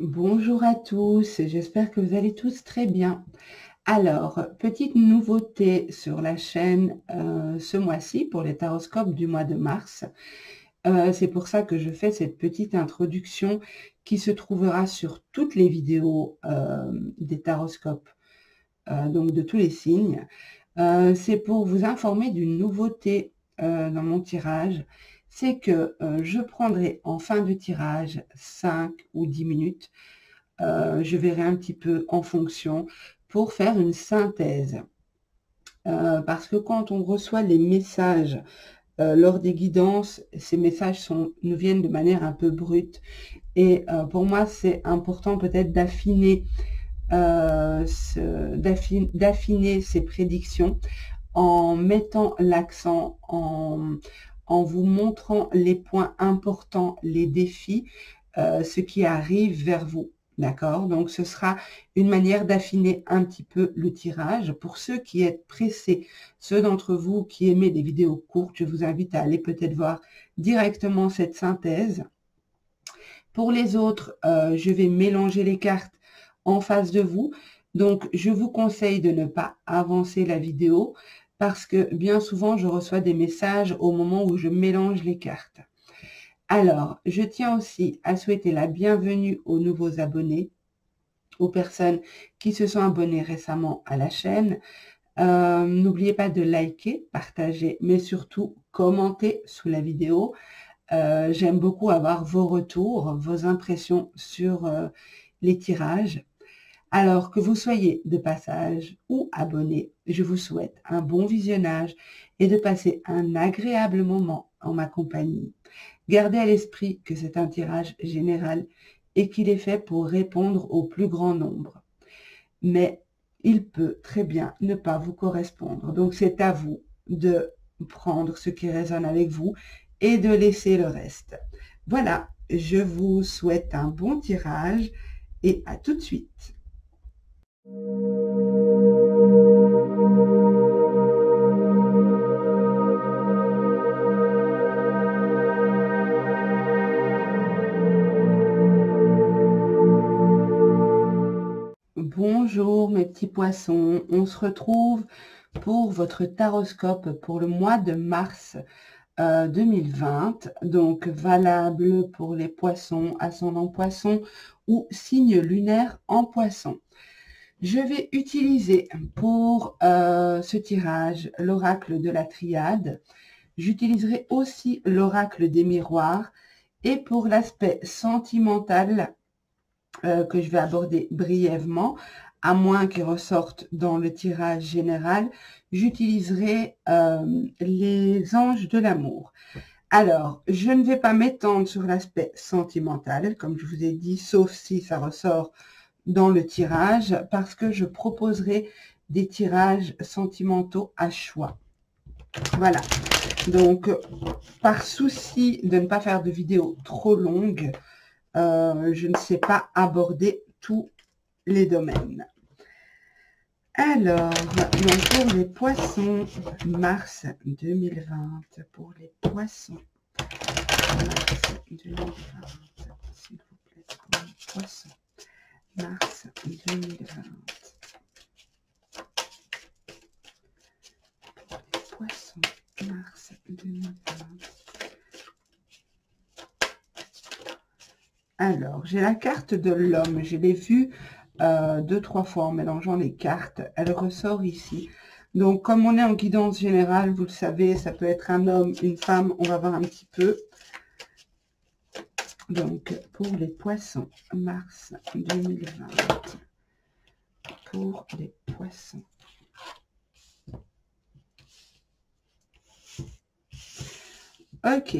Bonjour à tous, j'espère que vous allez tous très bien. Alors, petite nouveauté sur la chaîne ce mois-ci pour les taroscopes du mois de mars. C'est pour ça que je fais cette petite introduction qui se trouvera sur toutes les vidéos des taroscopes, donc de tous les signes. C'est pour vous informer d'une nouveauté dans mon tirage. C'est que je prendrai en fin de tirage 5 ou 10 minutes. Je verrai un petit peu en fonction pour faire une synthèse. Parce que quand on reçoit les messages lors des guidances, ces messages nous viennent de manière un peu brute. Et pour moi, c'est important peut-être d'affiner ces prédictions en mettant l'accent, en vous montrant les points importants, les défis, ce qui arrive vers vous. D'accord? Donc, ce sera une manière d'affiner un petit peu le tirage. Pour ceux qui êtes pressés, ceux d'entre vous qui aimez des vidéos courtes, je vous invite à aller peut-être voir directement cette synthèse. Pour les autres, je vais mélanger les cartes en face de vous. Donc, je vous conseille de ne pas avancer la vidéo parce que bien souvent, je reçois des messages au moment où je mélange les cartes. Alors, je tiens aussi à souhaiter la bienvenue aux nouveaux abonnés, aux personnes qui se sont abonnées récemment à la chaîne. N'oubliez pas de liker, partager, mais surtout commenter sous la vidéo. J'aime beaucoup avoir vos retours, vos impressions sur les tirages. Alors que vous soyez de passage ou abonné, je vous souhaite un bon visionnage et de passer un agréable moment en ma compagnie. Gardez à l'esprit que c'est un tirage général et qu'il est fait pour répondre au plus grand nombre. Mais il peut très bien ne pas vous correspondre. Donc c'est à vous de prendre ce qui résonne avec vous et de laisser le reste. Voilà, je vous souhaite un bon tirage et à tout de suite. Bonjour mes petits poissons, on se retrouve pour votre taroscope pour le mois de mars 2020, donc valable pour les poissons, ascendant poisson ou signe lunaire en poisson. Je vais utiliser pour ce tirage l'oracle de la triade. J'utiliserai aussi l'oracle des miroirs et pour l'aspect sentimental que je vais aborder brièvement, à moins qu'il ressorte dans le tirage général, j'utiliserai les anges de l'amour. Alors, je ne vais pas m'étendre sur l'aspect sentimental, comme je vous ai dit, sauf si ça ressort dans le tirage, parce que je proposerai des tirages sentimentaux à choix. Voilà. Donc, par souci de ne pas faire de vidéos trop longues, je ne sais pas aborder tous les domaines. Alors, donc pour les poissons, mars 2020, pour les poissons, mars 2020, s'il vous plaît, pour les poissons, mars 2020. Pour les poissons, mars 2020. Alors, j'ai la carte de l'homme, je l'ai vue 2-3 fois en mélangeant les cartes, elle ressort ici. Donc, comme on est en guidance générale, vous le savez, ça peut être un homme, une femme, on va voir un petit peu. Donc, pour les poissons, mars 2020, pour les poissons. Ok,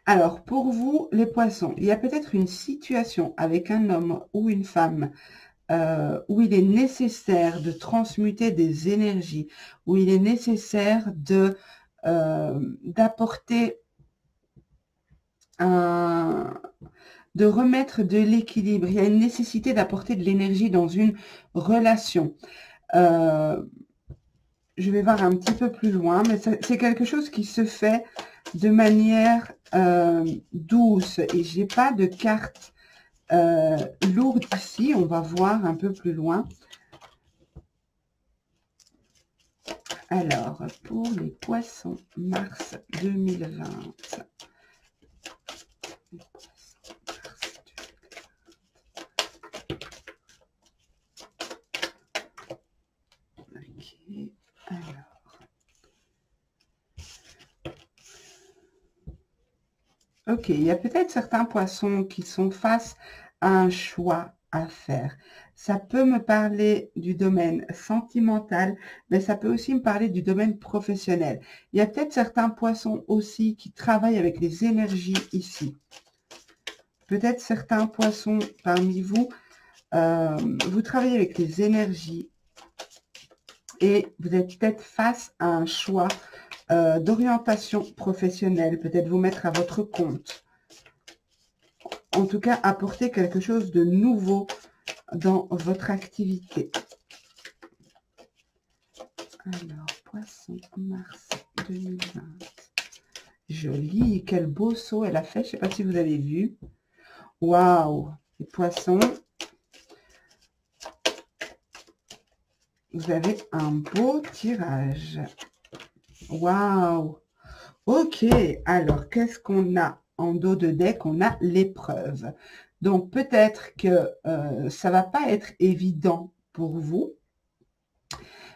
alors pour vous, les poissons, il y a peut-être une situation avec un homme ou une femme où il est nécessaire de transmuter des énergies, où il est nécessaire d'apporter de remettre de l'équilibre. Il y a une nécessité d'apporter de l'énergie dans une relation. Je vais voir un petit peu plus loin, mais c'est quelque chose qui se fait de manière douce. Et j'ai pas de carte lourde on va voir un peu plus loin. Alors, pour les poissons, mars 2020. Ok, alors. Ok, il y a peut-être certains poissons qui sont face à un choix à faire. Ça peut me parler du domaine sentimental, mais ça peut aussi me parler du domaine professionnel. Il y a peut-être certains poissons aussi qui travaillent avec les énergies ici. Peut-être certains poissons parmi vous, vous travaillez avec les énergies et vous êtes peut-être face à un choix d'orientation professionnelle, peut-être vous mettre à votre compte. En tout cas, apporter quelque chose de nouveau dans votre activité. Alors, poisson, mars 2020. Joli, quel beau saut elle a fait. Je ne sais pas si vous avez vu. Waouh, les poissons. Vous avez un beau tirage. Waouh. Ok, alors, qu'est-ce qu'on a en dos de deck? On a l'épreuve. Donc, peut-être que ça ne va pas être évident pour vous.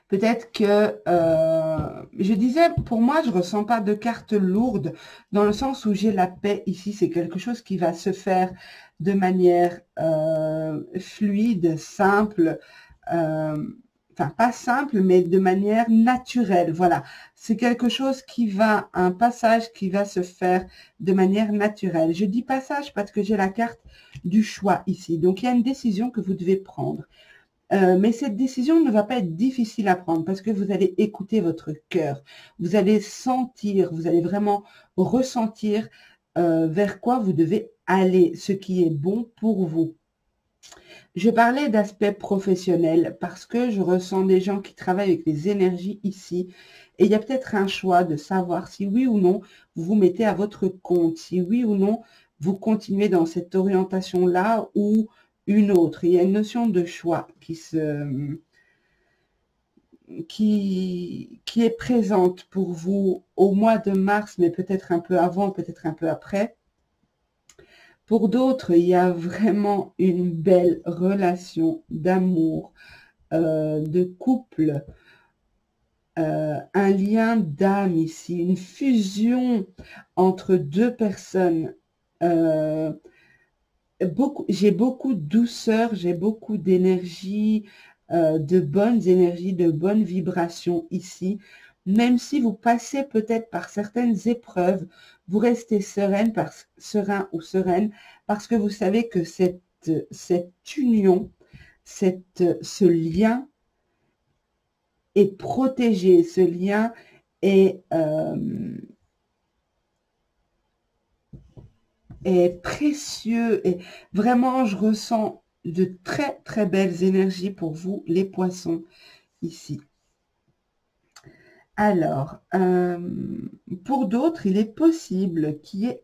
Peut-être que, je disais, pour moi, je ne ressens pas de carte lourde, dans le sens où j'ai la paix ici. C'est quelque chose qui va se faire de manière fluide, simple, enfin pas simple, mais de manière naturelle. Voilà, c'est quelque chose qui va, un passage qui va se faire de manière naturelle. Je dis passage parce que j'ai la carte du choix ici. Donc, il y a une décision que vous devez prendre. Mais cette décision ne va pas être difficile à prendre parce que vous allez écouter votre cœur. Vous allez sentir, vous allez vraiment ressentir vers quoi vous devez aller, ce qui est bon pour vous. Je parlais d'aspect professionnel parce que je ressens des gens qui travaillent avec les énergies ici. Et il y a peut-être un choix de savoir si oui ou non vous vous mettez à votre compte, si oui ou non vous continuez dans cette orientation-là ou une autre. Il y a une notion de choix qui est présente pour vous au mois de mars, mais peut-être un peu avant, peut-être un peu après. Pour d'autres, il y a vraiment une belle relation d'amour, de couple, un lien d'âme ici, une fusion entre deux personnes. J'ai beaucoup de douceur, j'ai beaucoup d'énergie, de bonnes énergies, de bonnes vibrations ici. Même si vous passez peut-être par certaines épreuves, vous restez serein ou sereine parce que vous savez que cette union, ce lien est protégé, ce lien est précieux. Et vraiment, je ressens de très, très belles énergies pour vous, les poissons, ici. Alors, pour d'autres, il est possible qu'il y ait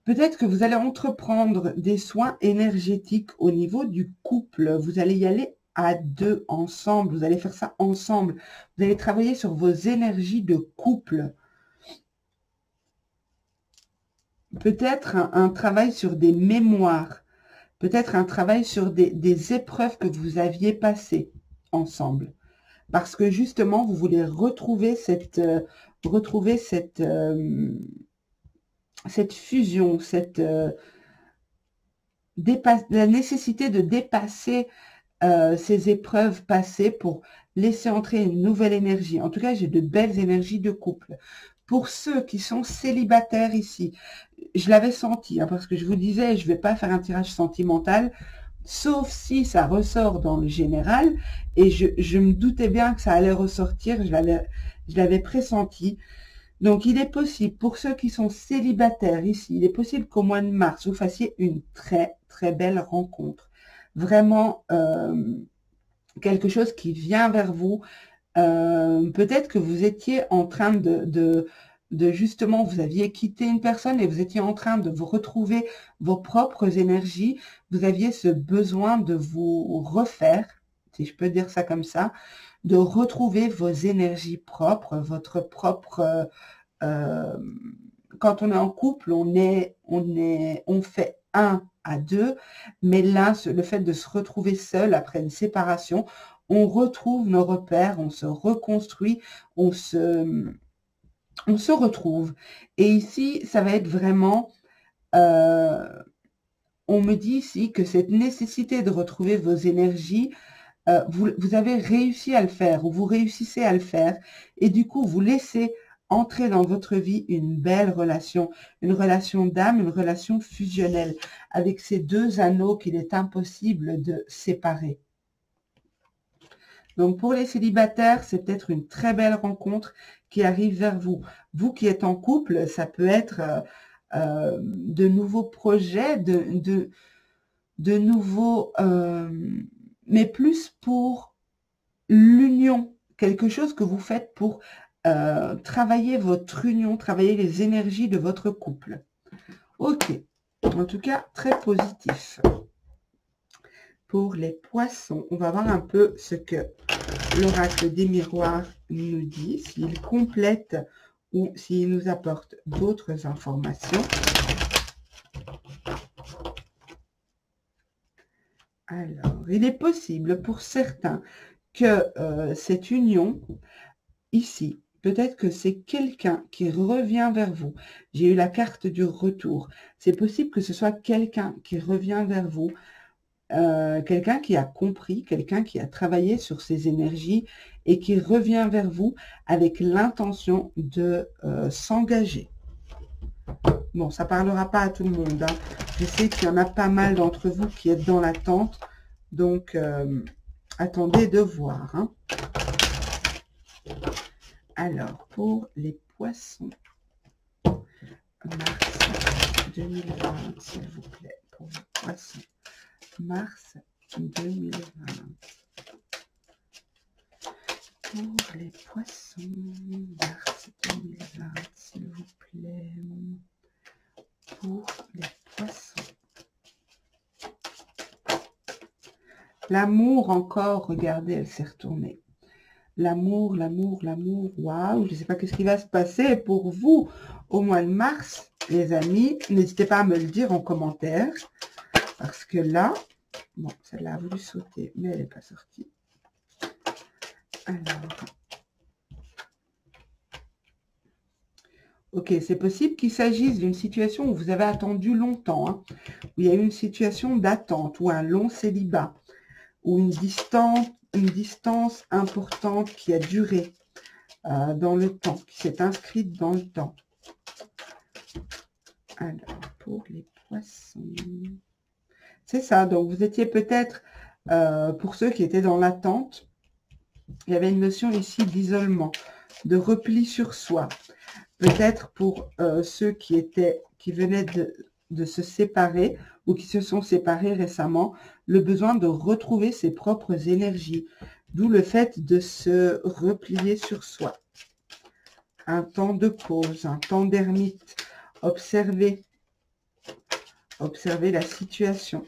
peut-être que vous allez entreprendre des soins énergétiques au niveau du couple. Vous allez y aller à deux, ensemble. Vous allez faire ça ensemble. Vous allez travailler sur vos énergies de couple. Peut-être un travail sur des mémoires. Peut-être un travail sur des épreuves que vous aviez passées ensemble. Parce que justement, vous voulez retrouver cette fusion, la nécessité de dépasser ces épreuves passées pour laisser entrer une nouvelle énergie. En tout cas, j'ai de belles énergies de couple. Pour ceux qui sont célibataires ici, je l'avais senti, hein, parce que je vous disais, je ne vais pas faire un tirage sentimental, sauf si ça ressort dans le général, et je me doutais bien que ça allait ressortir, je l'avais pressenti. Donc, il est possible, pour ceux qui sont célibataires ici, il est possible qu'au mois de mars, vous fassiez une très, très belle rencontre. Vraiment, quelque chose qui vient vers vous. Peut-être que vous étiez en train justement, vous aviez quitté une personne et vous étiez en train de vous retrouver vos propres énergies. Vous aviez ce besoin de vous refaire, si je peux dire ça comme ça, de retrouver vos énergies propres, votre propre... quand on est en couple, on fait 1 à 2, mais là, le fait de se retrouver seul après une séparation, on retrouve nos repères, on se reconstruit, on se retrouve. Et ici, ça va être vraiment, on me dit ici que cette nécessité de retrouver vos énergies, vous avez réussi à le faire, ou vous réussissez à le faire, et du coup, vous laissez entrer dans votre vie une belle relation, une relation d'âme, une relation fusionnelle, avec ces deux anneaux qu'il est impossible de séparer. Donc, pour les célibataires, c'est peut-être une très belle rencontre qui arrive vers vous. Vous qui êtes en couple, ça peut être de nouveaux projets, de nouveaux... mais plus pour l'union, quelque chose que vous faites pour travailler votre union, travailler les énergies de votre couple. Ok, en tout cas, très positif. Pour les poissons, on va voir un peu ce que l'oracle des miroirs nous dit, s'il complète ou s'il nous apporte d'autres informations. Alors, il est possible pour certains que cette union, ici, peut-être que c'est quelqu'un qui revient vers vous. J'ai eu la carte du retour. C'est possible que ce soit quelqu'un qui revient vers vous, quelqu'un qui a compris, quelqu'un qui a travaillé sur ses énergies et qui revient vers vous avec l'intention de s'engager. Bon, ça ne parlera pas à tout le monde, hein. Je sais qu'il y en a pas mal d'entre vous qui êtes dans l'attente. Donc, attendez de voir, hein. Alors, pour les poissons, mars 2020, s'il vous plaît, pour les poissons, mars 2020. Pour les poissons, mars 2020, s'il vous plaît. Pour les poissons. L'amour encore, regardez, elle s'est retournée. L'amour, l'amour, l'amour, waouh, je ne sais pas qu'est-ce qui va se passer pour vous au mois de mars, les amis. N'hésitez pas à me le dire en commentaire, parce que là, bon, celle-là a voulu sauter, mais elle n'est pas sortie. Alors, ok, c'est possible qu'il s'agisse d'une situation où vous avez attendu longtemps, hein, où il y a eu une situation d'attente, ou un long célibat, ou une distance importante qui a duré dans le temps, qui s'est inscrite dans le temps. Alors, pour les poissons, c'est ça. Donc, vous étiez peut-être, pour ceux qui étaient dans l'attente, il y avait une notion ici d'isolement, de repli sur soi. Peut-être pour ceux qui venaient de se séparer ou qui se sont séparés récemment, le besoin de retrouver ses propres énergies, d'où le fait de se replier sur soi. Un temps de pause, un temps d'ermite, observer la situation,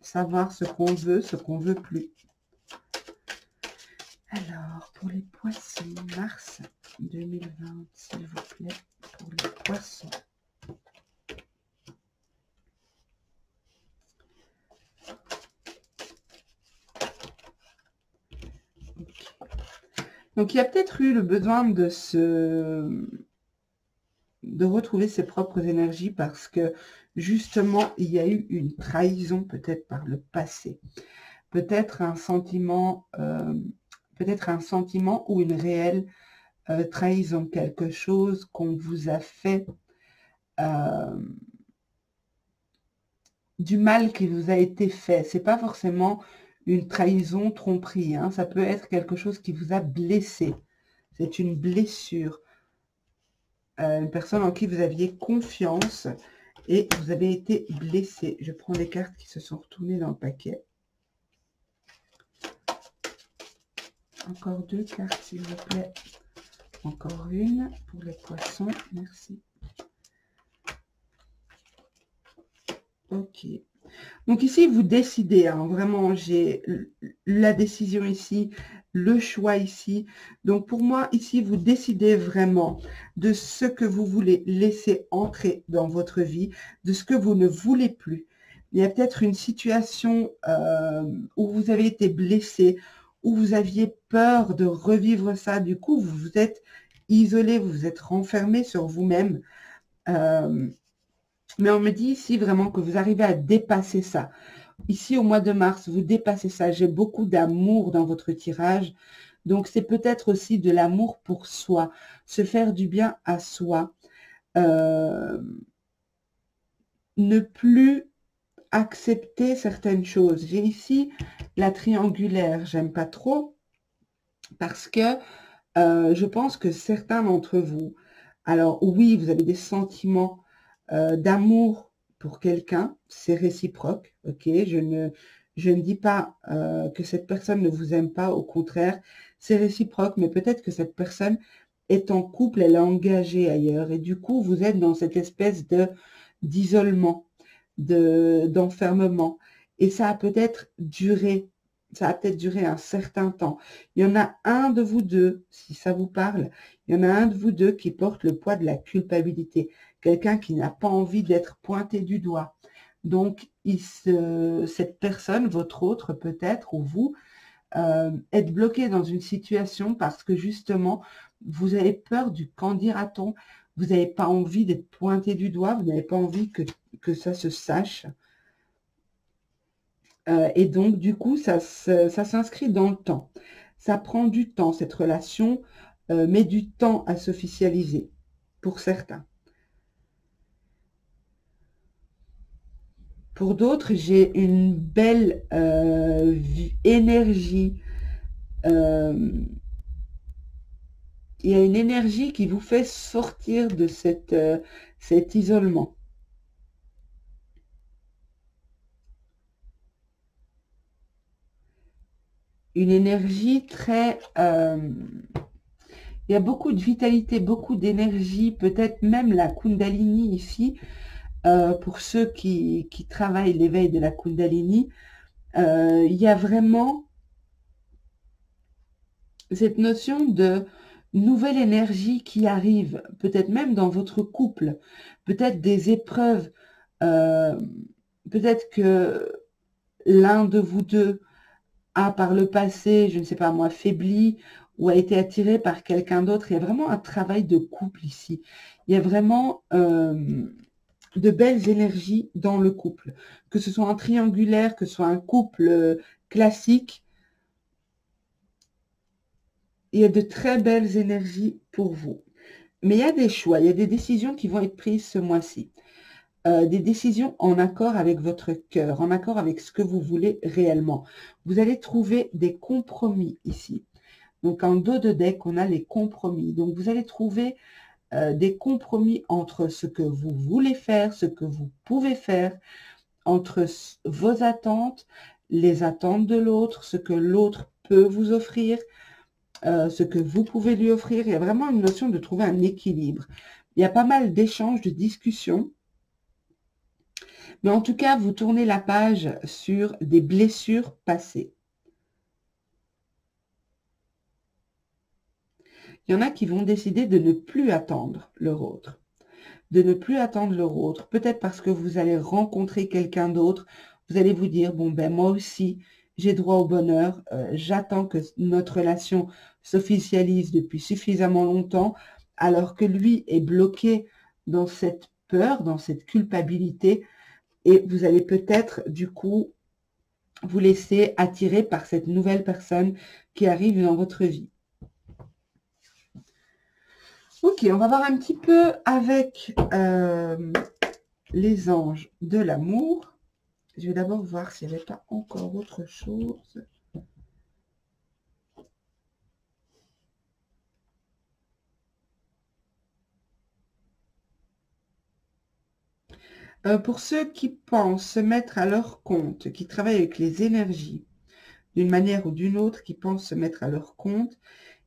savoir ce qu'on veut, ce qu'on veut plus. Alors, pour les poissons, mars 2020, s'il vous plaît, pour les poissons. Donc, il y a peut-être eu le besoin de retrouver ses propres énergies parce que, justement, il y a eu une trahison peut-être par le passé. Peut-être un sentiment ou une réelle trahison, quelque chose qu'on vous a fait, du mal qui vous a été fait. C'est pas forcément une trahison, tromperie, hein. Ça peut être quelque chose qui vous a blessé. C'est une blessure. Une personne en qui vous aviez confiance et vous avez été blessé. Je prends les cartes qui se sont retournées dans le paquet. Encore 2 cartes, s'il vous plaît, Encore une pour les poissons, merci. Ok. Donc ici, vous décidez, hein, vraiment, j'ai la décision ici, le choix ici. Donc pour moi, ici, vous décidez vraiment de ce que vous voulez laisser entrer dans votre vie, de ce que vous ne voulez plus. Il y a peut-être une situation où vous avez été blessé, où vous aviez peur de revivre ça. Du coup, vous vous êtes isolé, vous vous êtes renfermé sur vous-même. Mais on me dit ici vraiment que vous arrivez à dépasser ça. Ici, au mois de mars, vous dépassez ça. J'ai beaucoup d'amour dans votre tirage. Donc, c'est peut-être aussi de l'amour pour soi. Se faire du bien à soi. Ne plus accepter certaines choses. J'ai ici la triangulaire. J'aime pas trop parce que je pense que certains d'entre vous, alors oui, vous avez des sentiments d'amour pour quelqu'un, c'est réciproque, ok, je ne dis pas que cette personne ne vous aime pas, au contraire, c'est réciproque, mais peut-être que cette personne est en couple, elle est engagée ailleurs, et du coup, vous êtes dans cette espèce d'isolement, d'enfermement, et ça a peut-être duré, un certain temps. Il y en a un de vous deux, si ça vous parle, il y en a un de vous deux qui porte le poids de la culpabilité. Quelqu'un qui n'a pas envie d'être pointé du doigt. Donc, cette personne, votre autre peut-être, ou vous, êtes bloqué dans une situation parce que justement, vous avez peur du qu'en dira-t-on. Vous n'avez pas envie d'être pointé du doigt, vous n'avez pas envie que ça se sache. Et donc, du coup, ça s'inscrit dans le temps. Ça prend du temps, cette relation met du temps à s'officialiser, pour certains. Pour d'autres, j'ai une belle énergie. Il y a une énergie qui vous fait sortir de cet isolement. Une énergie très... il y a beaucoup de vitalité, beaucoup d'énergie, peut-être même la Kundalini ici. Pour ceux qui travaillent l'éveil de la Kundalini, il y a vraiment cette notion de nouvelle énergie qui arrive, peut-être même dans votre couple, peut-être des épreuves, peut-être que l'un de vous deux a par le passé, je ne sais pas moi, faibli ou a été attiré par quelqu'un d'autre. Il y a vraiment un travail de couple ici. Il y a vraiment de belles énergies dans le couple. Que ce soit un triangulaire, que ce soit un couple classique, il y a de très belles énergies pour vous. Mais il y a des choix, il y a des décisions qui vont être prises ce mois-ci. Des décisions en accord avec votre cœur, en accord avec ce que vous voulez réellement. Vous allez trouver des compromis ici. Donc, en dos de deck, on a les compromis. Donc, vous allez trouver des compromis entre ce que vous voulez faire, ce que vous pouvez faire, entre vos attentes, les attentes de l'autre, ce que l'autre peut vous offrir, ce que vous pouvez lui offrir. Il y a vraiment une notion de trouver un équilibre. Il y a pas mal d'échanges, de discussions. Mais en tout cas, vous tournez la page sur des blessures passées. Il y en a qui vont décider de ne plus attendre leur autre. De ne plus attendre leur autre. Peut-être parce que vous allez rencontrer quelqu'un d'autre. Vous allez vous dire, bon ben moi aussi, j'ai droit au bonheur. J'attends que notre relation s'officialise depuis suffisamment longtemps, alors que lui est bloqué dans cette peur, dans cette culpabilité. Et vous allez peut-être, du coup, vous laisser attirer par cette nouvelle personne qui arrive dans votre vie. Ok, on va voir un petit peu avec les anges de l'amour. Je vais d'abord voir s'il n'y avait pas encore autre chose. Pour ceux qui pensent se mettre à leur compte, qui travaillent avec les énergies, d'une manière ou d'une autre, qui pensent se mettre à leur compte,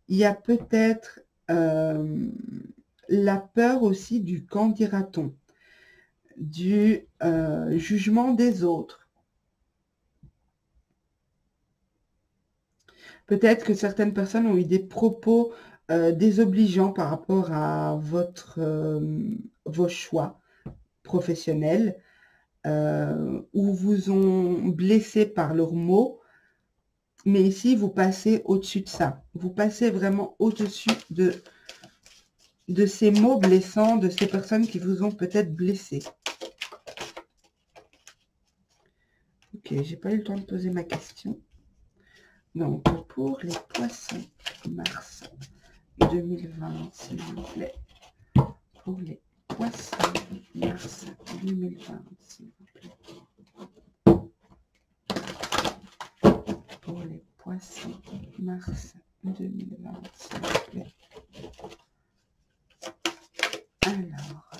il y a peut-être la peur aussi du qu'en dira-t-on, du jugement des autres. Peut-être que certaines personnes ont eu des propos désobligeants par rapport à vos choix professionnels, ou vous ont blessé par leurs mots. Mais ici, vous passez au-dessus de ça. Vous passez vraiment au-dessus de ces mots blessants, de ces personnes qui vous ont peut-être blessé. Ok, j'ai pas eu le temps de poser ma question. Donc, pour les poissons, mars 2020, s'il vous plaît. Pour les poissons, mars 2020, s'il vous plaît. Pour les poissons, mars 2020, s'il vous plaît. Alors,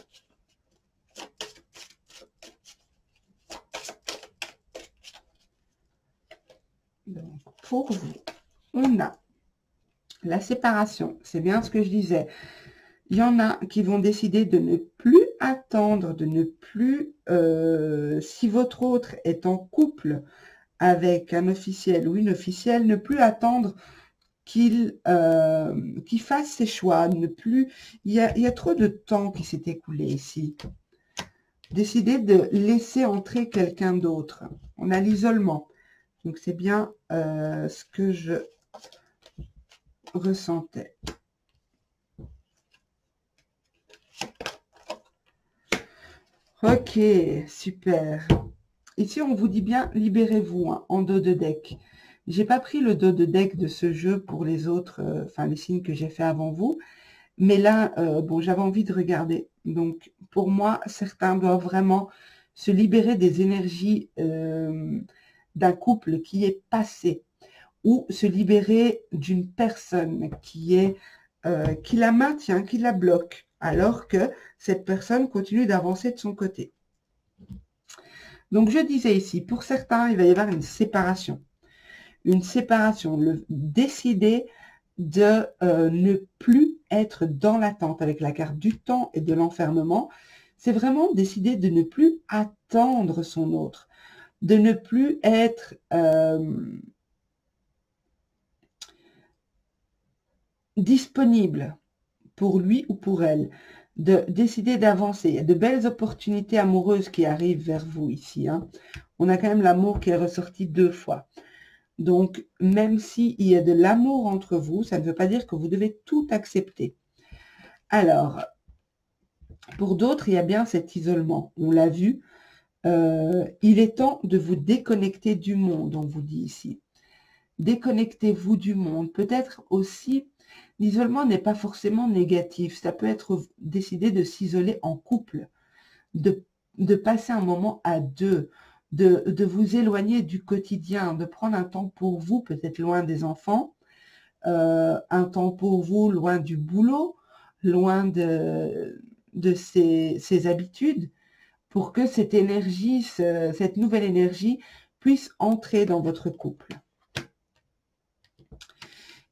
donc, pour vous, on a la séparation. C'est bien ce que je disais. Il y en a qui vont décider de ne plus attendre, de ne plus, si votre autre est en couple avec un officiel ou une officielle, ne plus attendre qu'il fasse ses choix, ne plus. Il y a trop de temps qui s'est écoulé ici. Décider de laisser entrer quelqu'un d'autre. On a l'isolement. Donc, c'est bien ce que je ressentais. Ok, super. Ici, on vous dit bien, libérez-vous hein, en dos de deck. J'ai pas pris le dos de deck de ce jeu pour les autres, enfin les signes que j'ai fait avant vous. Mais là, bon, j'avais envie de regarder. Donc, pour moi, certains doivent vraiment se libérer des énergies d'un couple qui est passé, ou se libérer d'une personne qui la maintient, qui la bloque, alors que cette personne continue d'avancer de son côté. Donc, je disais ici, pour certains, il va y avoir une séparation. Une séparation, décider de ne plus être dans l'attente avec la carte du temps et de l'enfermement. C'est vraiment décider de ne plus attendre son autre, de ne plus être disponible pour lui ou pour elle, de décider d'avancer. Il y a de belles opportunités amoureuses qui arrivent vers vous ici. Hein. On a quand même l'amour qui est ressorti 2 fois. Donc, même s'il y a de l'amour entre vous, ça ne veut pas dire que vous devez tout accepter. Alors, pour d'autres, il y a bien cet isolement. On l'a vu. Il est temps de vous déconnecter du monde, on vous dit ici. Déconnectez-vous du monde. Peut-être aussi, l'isolement n'est pas forcément négatif. Ça peut être décider de s'isoler en couple, de passer un moment à deux, de vous éloigner du quotidien, de prendre un temps pour vous, peut-être loin des enfants, un temps pour vous loin du boulot, loin de ses habitudes, pour que cette énergie, cette nouvelle énergie puisse entrer dans votre couple.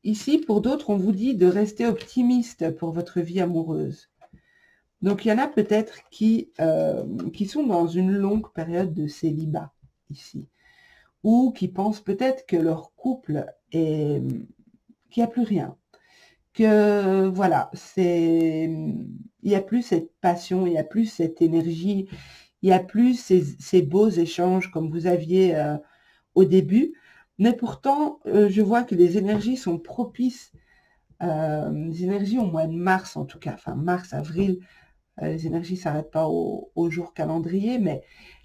Ici, pour d'autres, on vous dit de rester optimiste pour votre vie amoureuse. Donc, il y en a peut-être qui sont dans une longue période de célibat, ici. Ou qui pensent peut-être que leur couple est... qu'il n'y a plus rien. Que, voilà, il n'y a plus cette passion, il n'y a plus cette énergie, il n'y a plus ces beaux échanges comme vous aviez au début. Mais pourtant, je vois que les énergies sont propices, les énergies au mois de mars en tout cas, enfin mars, avril, les énergies ne s'arrêtent pas au jour calendrier, mais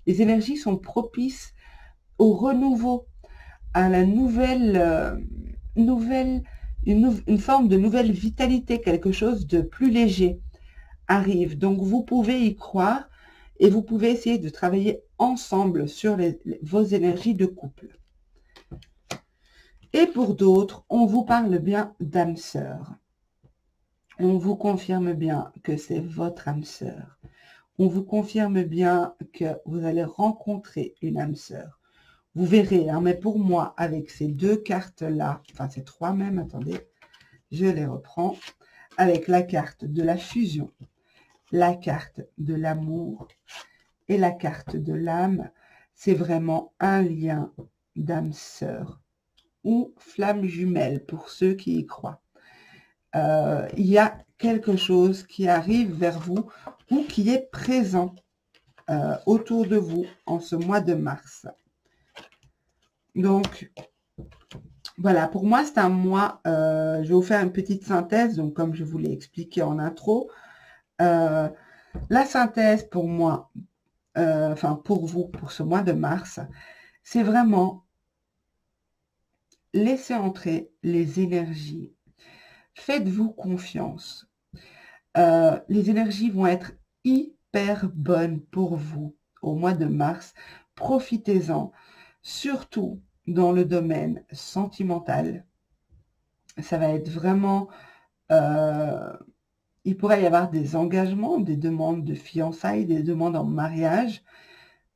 les énergies sont propices au renouveau, à la une forme de nouvelle vitalité, quelque chose de plus léger arrive. Donc, vous pouvez y croire et vous pouvez essayer de travailler ensemble sur vos énergies de couple. Et pour d'autres, on vous parle bien d'âme sœur. On vous confirme bien que c'est votre âme sœur. On vous confirme bien que vous allez rencontrer une âme sœur. Vous verrez, hein, mais pour moi, avec ces 2 cartes-là, enfin ces 3 même, attendez, je les reprends. avec la carte de la fusion, la carte de l'amour et la carte de l'âme. C'est vraiment un lien d'âme sœur ou flamme jumelle pour ceux qui y croient. Il y a quelque chose qui arrive vers vous ou qui est présent autour de vous en ce mois de mars. Donc, voilà, pour moi, c'est un mois, je vais vous faire une petite synthèse, donc comme je vous l'ai expliqué en intro. La synthèse pour moi, enfin pour vous, pour ce mois de mars, c'est vraiment laisser entrer les énergies. Faites-vous confiance. Les énergies vont être hyper bonnes pour vous au mois de mars. Profitez-en, surtout dans le domaine sentimental. Ça va être vraiment... il pourrait y avoir des engagements, des demandes de fiançailles, des demandes en mariage,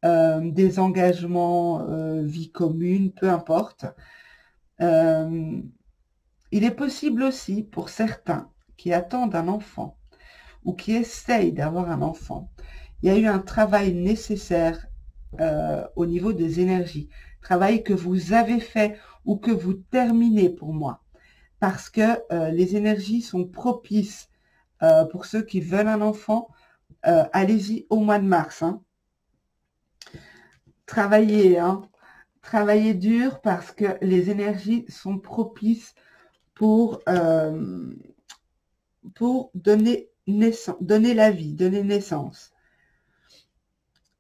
des engagements vie commune, peu importe. Il est possible aussi pour certains qui attendent un enfant ou qui essayent d'avoir un enfant, il y a eu un travail nécessaire au niveau des énergies, travail que vous avez fait ou que vous terminez pour moi, parce que les énergies sont propices pour ceux qui veulent un enfant. Allez-y au mois de mars. Hein. Travaillez, hein. Travaillez dur parce que les énergies sont propices pour donner naissance, donner la vie, donner naissance.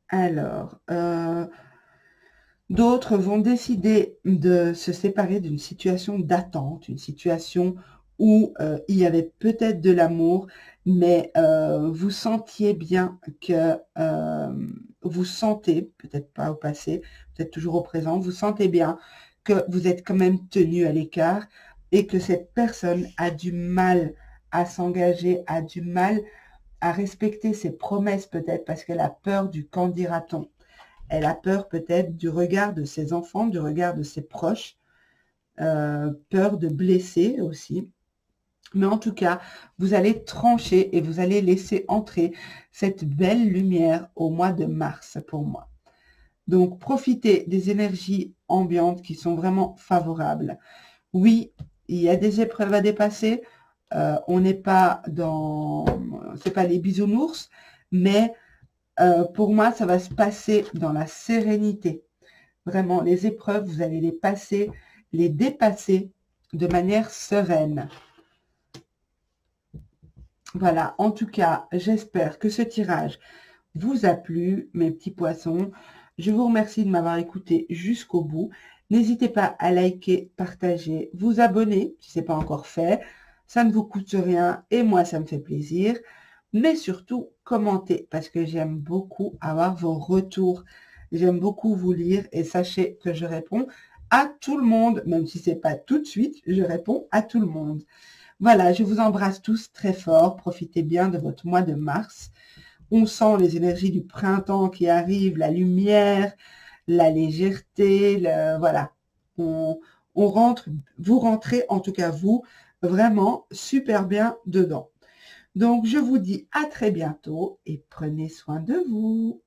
Alors, d'autres vont décider de se séparer d'une situation d'attente, une situation où il y avait peut-être de l'amour, mais vous sentiez bien que vous sentez, peut-être pas au passé, peut-être toujours au présent, vous sentez bien que vous êtes quand même tenu à l'écart et que cette personne a du mal à s'engager, a du mal à respecter ses promesses peut-être parce qu'elle a peur du qu'en dira-t-on. Elle a peur peut-être du regard de ses enfants, du regard de ses proches, peur de blesser aussi. Mais en tout cas, vous allez trancher et vous allez laisser entrer cette belle lumière au mois de mars pour moi. Donc, profitez des énergies ambiantes qui sont vraiment favorables. Oui, il y a des épreuves à dépasser. On n'est pas dans... c'est pas les bisounours, mais pour moi, ça va se passer dans la sérénité. Vraiment, les épreuves, vous allez les passer, les dépasser de manière sereine. Voilà, en tout cas, j'espère que ce tirage vous a plu, mes petits poissons. Je vous remercie de m'avoir écouté jusqu'au bout. N'hésitez pas à liker, partager, vous abonner si ce n'est pas encore fait. Ça ne vous coûte rien et moi, ça me fait plaisir. Mais surtout, commentez parce que j'aime beaucoup avoir vos retours. J'aime beaucoup vous lire et sachez que je réponds à tout le monde. Même si ce n'est pas tout de suite, je réponds à tout le monde. Voilà, je vous embrasse tous très fort. Profitez bien de votre mois de mars. On sent les énergies du printemps qui arrivent, la lumière, la légèreté, voilà. On rentre, vous rentrez, en tout cas vous, vraiment super bien dedans. Donc, je vous dis à très bientôt et prenez soin de vous.